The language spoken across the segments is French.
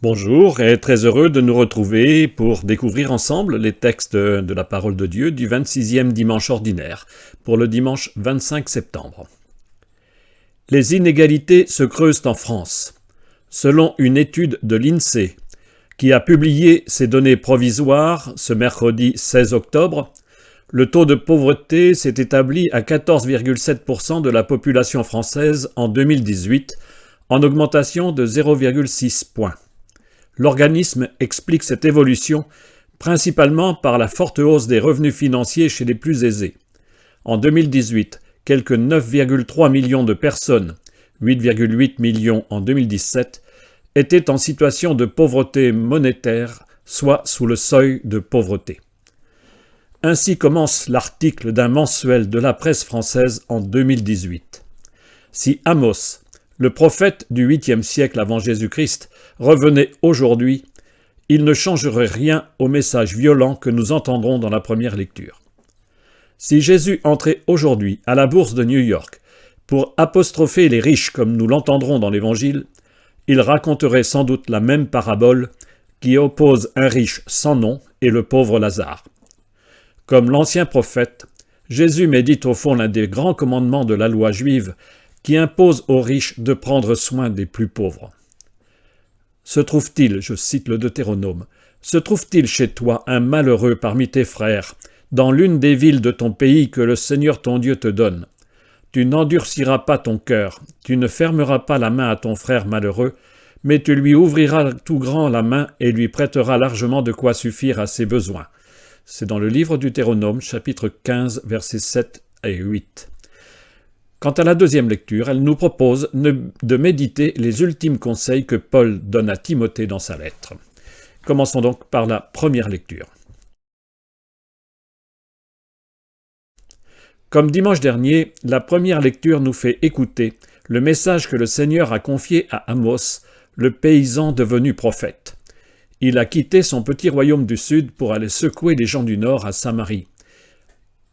Bonjour et très heureux de nous retrouver pour découvrir ensemble les textes de la parole de Dieu du 26e dimanche ordinaire pour le dimanche 25 septembre. Les inégalités se creusent en France. Selon une étude de l'INSEE qui a publié ses données provisoires ce mercredi 16 octobre, le taux de pauvreté s'est établi à 14,7% de la population française en 2018, en augmentation de 0,6 points. L'organisme explique cette évolution principalement par la forte hausse des revenus financiers chez les plus aisés. En 2018, quelques 9,3 millions de personnes, 8,8 millions en 2017, étaient en situation de pauvreté monétaire, soit sous le seuil de pauvreté. Ainsi commence l'article d'un mensuel de la presse française en 2018. Si Amos, le prophète du 8e siècle avant Jésus-Christ, revenait aujourd'hui, il ne changerait rien au message violent que nous entendrons dans la première lecture. Si Jésus entrait aujourd'hui à la bourse de New York pour apostropher les riches comme nous l'entendrons dans l'Évangile, il raconterait sans doute la même parabole qui oppose un riche sans nom et le pauvre Lazare. Comme l'ancien prophète, Jésus médite au fond l'un des grands commandements de la loi juive qui impose aux riches de prendre soin des plus pauvres. Se trouve-t-il, je cite le Deutéronome, se trouve-t-il chez toi un malheureux parmi tes frères, dans l'une des villes de ton pays que le Seigneur ton Dieu te donne? Tu n'endurciras pas ton cœur, tu ne fermeras pas la main à ton frère malheureux, mais tu lui ouvriras tout grand la main et lui prêteras largement de quoi suffire à ses besoins. C'est dans le livre du Deutéronome, chapitre 15, versets 7 et 8. Quant à la deuxième lecture, elle nous propose de méditer les ultimes conseils que Paul donne à Timothée dans sa lettre. Commençons donc par la première lecture. Comme dimanche dernier, la première lecture nous fait écouter le message que le Seigneur a confié à Amos, le paysan devenu prophète. Il a quitté son petit royaume du sud pour aller secouer les gens du nord à Samarie.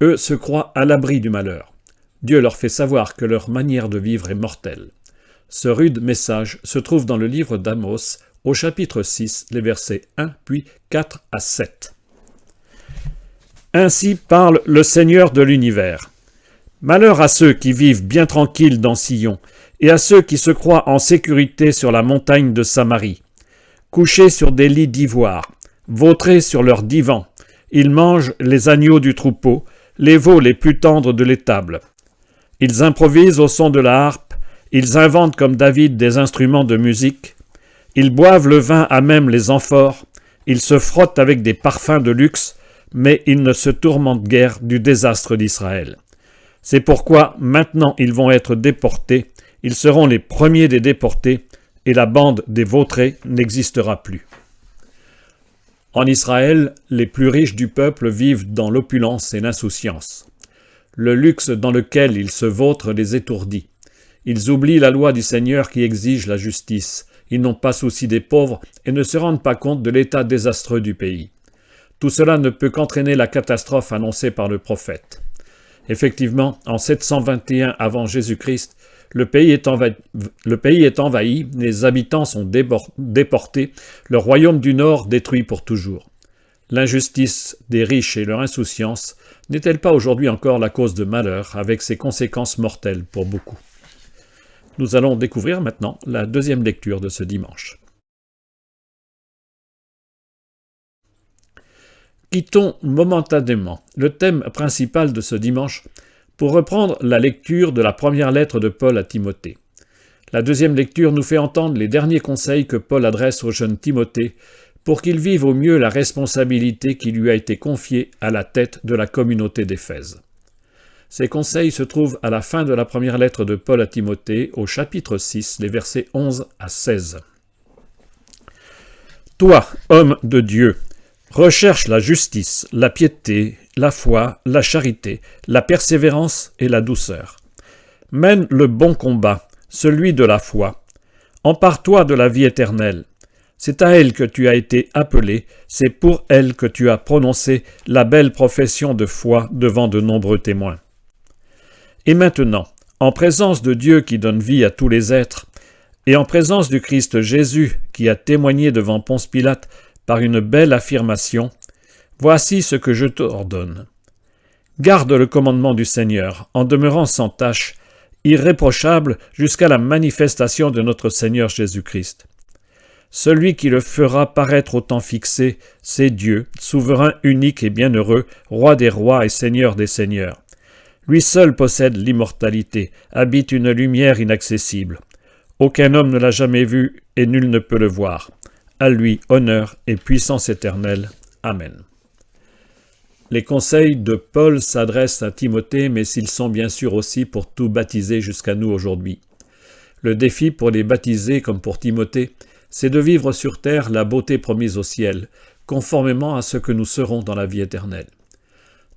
Eux se croient à l'abri du malheur. Dieu leur fait savoir que leur manière de vivre est mortelle. Ce rude message se trouve dans le livre d'Amos, au chapitre 6, les versets 1 puis 4 à 7. Ainsi parle le Seigneur de l'univers. Malheur à ceux qui vivent bien tranquilles dans Sion, et à ceux qui se croient en sécurité sur la montagne de Samarie. Couchés sur des lits d'ivoire, vautrés sur leurs divans, ils mangent les agneaux du troupeau, les veaux les plus tendres de l'étable. Ils improvisent au son de la harpe, ils inventent comme David des instruments de musique, ils boivent le vin à même les amphores, ils se frottent avec des parfums de luxe, mais ils ne se tourmentent guère du désastre d'Israël. C'est pourquoi maintenant ils vont être déportés, ils seront les premiers des déportés, et la bande des vautrés n'existera plus. En Israël, les plus riches du peuple vivent dans l'opulence et l'insouciance. Le luxe dans lequel ils se vautrent les étourdit. Ils oublient la loi du Seigneur qui exige la justice. Ils n'ont pas souci des pauvres et ne se rendent pas compte de l'état désastreux du pays. Tout cela ne peut qu'entraîner la catastrophe annoncée par le prophète. Effectivement, en 721 avant Jésus-Christ, le pays est envahi, les habitants sont déportés, le royaume du Nord détruit pour toujours. L'injustice des riches et leur insouciance n'est-elle pas aujourd'hui encore la cause de malheur, avec ses conséquences mortelles pour beaucoup? Nous allons découvrir maintenant la deuxième lecture de ce dimanche. Quittons momentanément le thème principal de ce dimanche pour reprendre la lecture de la première lettre de Paul à Timothée. La deuxième lecture nous fait entendre les derniers conseils que Paul adresse au jeune Timothée pour qu'il vive au mieux la responsabilité qui lui a été confiée à la tête de la communauté d'Éphèse. Ces conseils se trouvent à la fin de la première lettre de Paul à Timothée, au chapitre 6, les versets 11 à 16. « Toi, homme de Dieu, recherche la justice, la piété, la foi, la charité, la persévérance et la douceur. Mène le bon combat, celui de la foi. Empare-toi de la vie éternelle. C'est à elle que tu as été appelé, c'est pour elle que tu as prononcé la belle profession de foi devant de nombreux témoins. Et maintenant, en présence de Dieu qui donne vie à tous les êtres, et en présence du Christ Jésus, qui a témoigné devant Ponce Pilate par une belle affirmation, « Voici ce que je t'ordonne. Garde le commandement du Seigneur, en demeurant sans tache, irréprochable jusqu'à la manifestation de notre Seigneur Jésus-Christ. Celui qui le fera paraître au temps fixé, c'est Dieu, souverain unique et bienheureux, roi des rois et seigneur des seigneurs. Lui seul possède l'immortalité, habite une lumière inaccessible. Aucun homme ne l'a jamais vu et nul ne peut le voir. À lui honneur et puissance éternelle. Amen. » Les conseils de Paul s'adressent à Timothée, mais ils sont bien sûr aussi pour tout baptisé jusqu'à nous aujourd'hui. Le défi pour les baptisés comme pour Timothée, c'est de vivre sur terre la beauté promise au ciel, conformément à ce que nous serons dans la vie éternelle.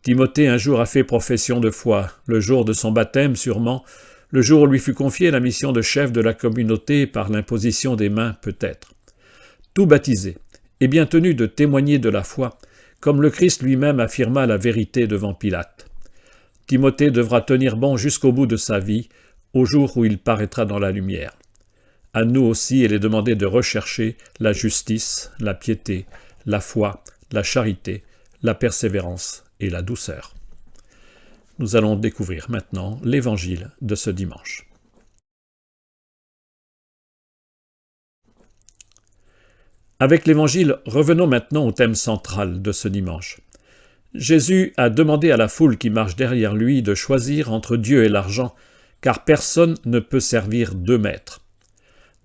Timothée un jour a fait profession de foi, le jour de son baptême sûrement, le jour où lui fut confiée la mission de chef de la communauté par l'imposition des mains peut-être. Tout baptisé est bien tenu de témoigner de la foi, comme le Christ lui-même affirma la vérité devant Pilate. Timothée devra tenir bon jusqu'au bout de sa vie, au jour où il paraîtra dans la lumière. À nous aussi, il est demandé de rechercher la justice, la piété, la foi, la charité, la persévérance et la douceur. Nous allons découvrir maintenant l'évangile de ce dimanche. Avec l'Évangile, revenons maintenant au thème central de ce dimanche. Jésus a demandé à la foule qui marche derrière lui de choisir entre Dieu et l'argent, car personne ne peut servir deux maîtres.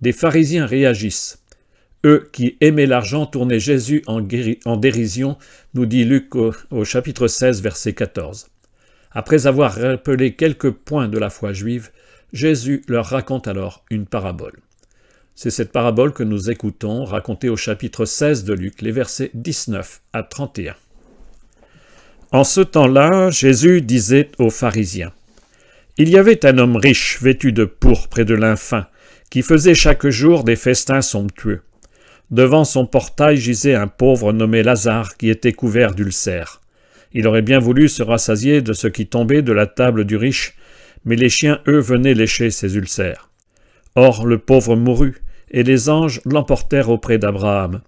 Des pharisiens réagissent. Eux qui aimaient l'argent tournaient Jésus en dérision, nous dit Luc au chapitre 16, verset 14. Après avoir rappelé quelques points de la foi juive, Jésus leur raconte alors une parabole. C'est cette parabole que nous écoutons, racontée au chapitre 16 de Luc, les versets 19 à 31. En ce temps-là, Jésus disait aux pharisiens, « Il y avait un homme riche, vêtu de pourpre près de lin fin, qui faisait chaque jour des festins somptueux. Devant son portail gisait un pauvre nommé Lazare, qui était couvert d'ulcères. Il aurait bien voulu se rassasier de ce qui tombait de la table du riche, mais les chiens, eux, venaient lécher ses ulcères. Or le pauvre mourut, et les anges l'emportèrent auprès d'Abraham.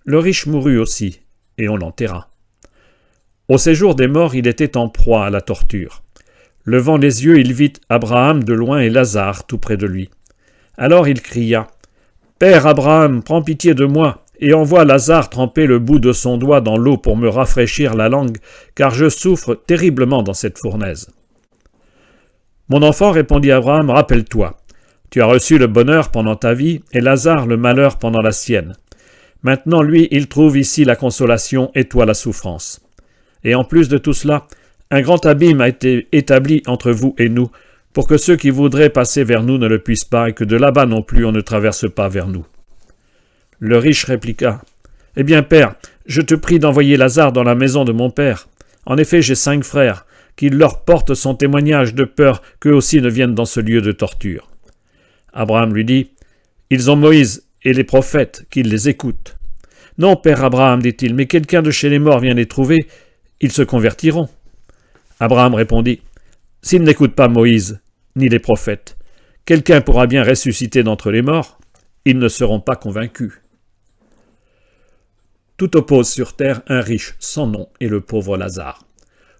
Le riche mourut aussi, et on l'enterra. Au séjour des morts, il était en proie à la torture. Levant les yeux, il vit Abraham de loin et Lazare tout près de lui. Alors il cria, « Père Abraham, prends pitié de moi, et envoie Lazare tremper le bout de son doigt dans l'eau pour me rafraîchir la langue, car je souffre terriblement dans cette fournaise. » « Mon enfant, répondit Abraham, rappelle-toi, tu as reçu le bonheur pendant ta vie, et Lazare le malheur pendant la sienne. Maintenant, lui, il trouve ici la consolation, et toi la souffrance. Et en plus de tout cela, un grand abîme a été établi entre vous et nous, pour que ceux qui voudraient passer vers nous ne le puissent pas, et que de là-bas non plus on ne traverse pas vers nous. » Le riche répliqua, « Eh bien, père, je te prie d'envoyer Lazare dans la maison de mon père. En effet, j'ai 5 frères, qu'il leur porte son témoignage de peur qu'eux aussi ne viennent dans ce lieu de torture. » Abraham lui dit, « Ils ont Moïse et les prophètes, qu'ils les écoutent. »« Non, père Abraham, dit-il, mais quelqu'un de chez les morts vient les trouver, ils se convertiront. » Abraham répondit, « S'ils n'écoutent pas Moïse, ni les prophètes, quelqu'un pourra bien ressusciter d'entre les morts, ils ne seront pas convaincus. » Tout oppose sur terre un riche sans nom et le pauvre Lazare.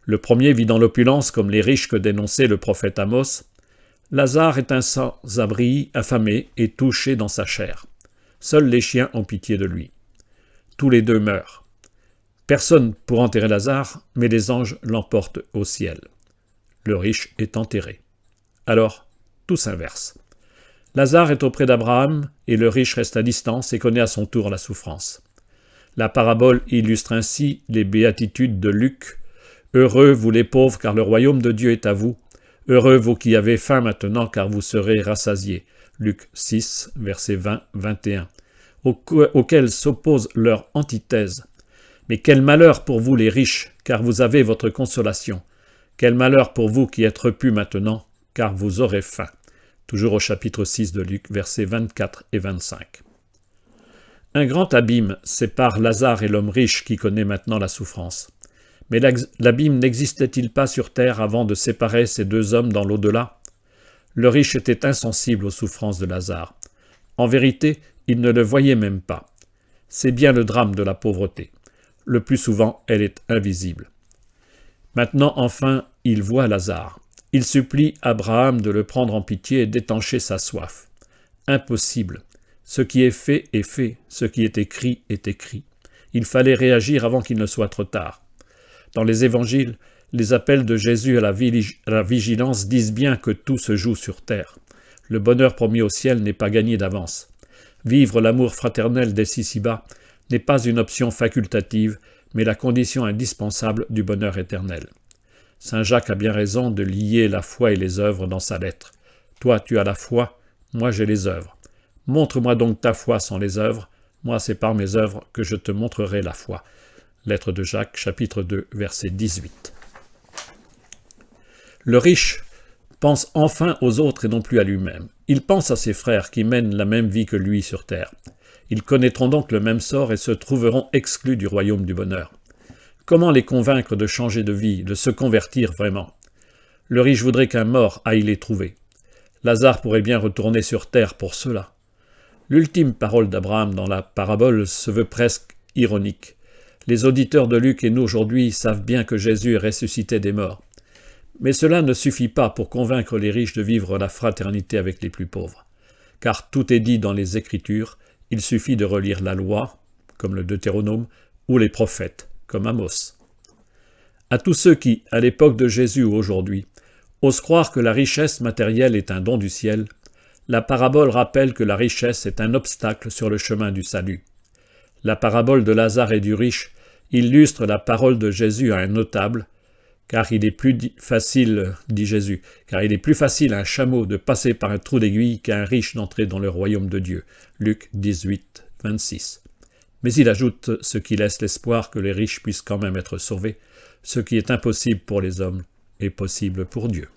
Le premier vit dans l'opulence comme les riches que dénonçait le prophète Amos. Lazare est un sans-abri, affamé et touché dans sa chair. Seuls les chiens ont pitié de lui. Tous les deux meurent. Personne pour enterrer Lazare, mais les anges l'emportent au ciel. Le riche est enterré. Alors, tout s'inverse. Lazare est auprès d'Abraham et le riche reste à distance et connaît à son tour la souffrance. La parabole illustre ainsi les béatitudes de Luc. « Heureux vous les pauvres, car le royaume de Dieu est à vous. Heureux vous qui avez faim maintenant, car vous serez rassasiés. » Luc 6, versets 20-21, auxquels s'oppose leur antithèse. « Mais quel malheur pour vous les riches, car vous avez votre consolation. Quel malheur pour vous qui êtes repus maintenant, car vous aurez faim. » Toujours au chapitre 6 de Luc, versets 24 et 25. Un grand abîme sépare Lazare et l'homme riche qui connaît maintenant la souffrance. Mais l'abîme n'existait-il pas sur terre avant de séparer ces deux hommes dans l'au-delà? Le riche était insensible aux souffrances de Lazare. En vérité, il ne le voyait même pas. C'est bien le drame de la pauvreté. Le plus souvent, elle est invisible. Maintenant, enfin, il voit Lazare. Il supplie Abraham de le prendre en pitié et d'étancher sa soif. Impossible. Ce qui est fait est fait. Ce qui est écrit est écrit. Il fallait réagir avant qu'il ne soit trop tard. Dans les évangiles, les appels de Jésus à la vigilance disent bien que tout se joue sur terre. Le bonheur promis au ciel n'est pas gagné d'avance. Vivre l'amour fraternel dès ici-bas n'est pas une option facultative, mais la condition indispensable du bonheur éternel. Saint Jacques a bien raison de lier la foi et les œuvres dans sa lettre. Toi, tu as la foi, moi j'ai les œuvres. Montre-moi donc ta foi sans les œuvres, moi c'est par mes œuvres que je te montrerai la foi. Lettre de Jacques, chapitre 2, verset 18. Le riche pense enfin aux autres et non plus à lui-même. Il pense à ses frères qui mènent la même vie que lui sur terre. Ils connaîtront donc le même sort et se trouveront exclus du royaume du bonheur. Comment les convaincre de changer de vie, de se convertir vraiment? Le riche voudrait qu'un mort aille les trouver. Lazare pourrait bien retourner sur terre pour cela. L'ultime parole d'Abraham dans la parabole se veut presque ironique. Les auditeurs de Luc et nous aujourd'hui savent bien que Jésus est ressuscité des morts. Mais cela ne suffit pas pour convaincre les riches de vivre la fraternité avec les plus pauvres. Car tout est dit dans les Écritures, il suffit de relire la loi, comme le Deutéronome, ou les prophètes, comme Amos. À tous ceux qui, à l'époque de Jésus ou aujourd'hui, osent croire que la richesse matérielle est un don du ciel, la parabole rappelle que la richesse est un obstacle sur le chemin du salut. La parabole de Lazare et du riche illustre la parole de Jésus à un notable, car il est plus facile, dit Jésus, car il est plus facile à un chameau de passer par un trou d'aiguille qu'à un riche d'entrer dans le royaume de Dieu. Luc 18, 26. Mais il ajoute ce qui laisse l'espoir que les riches puissent quand même être sauvés. Ce qui est impossible pour les hommes est possible pour Dieu.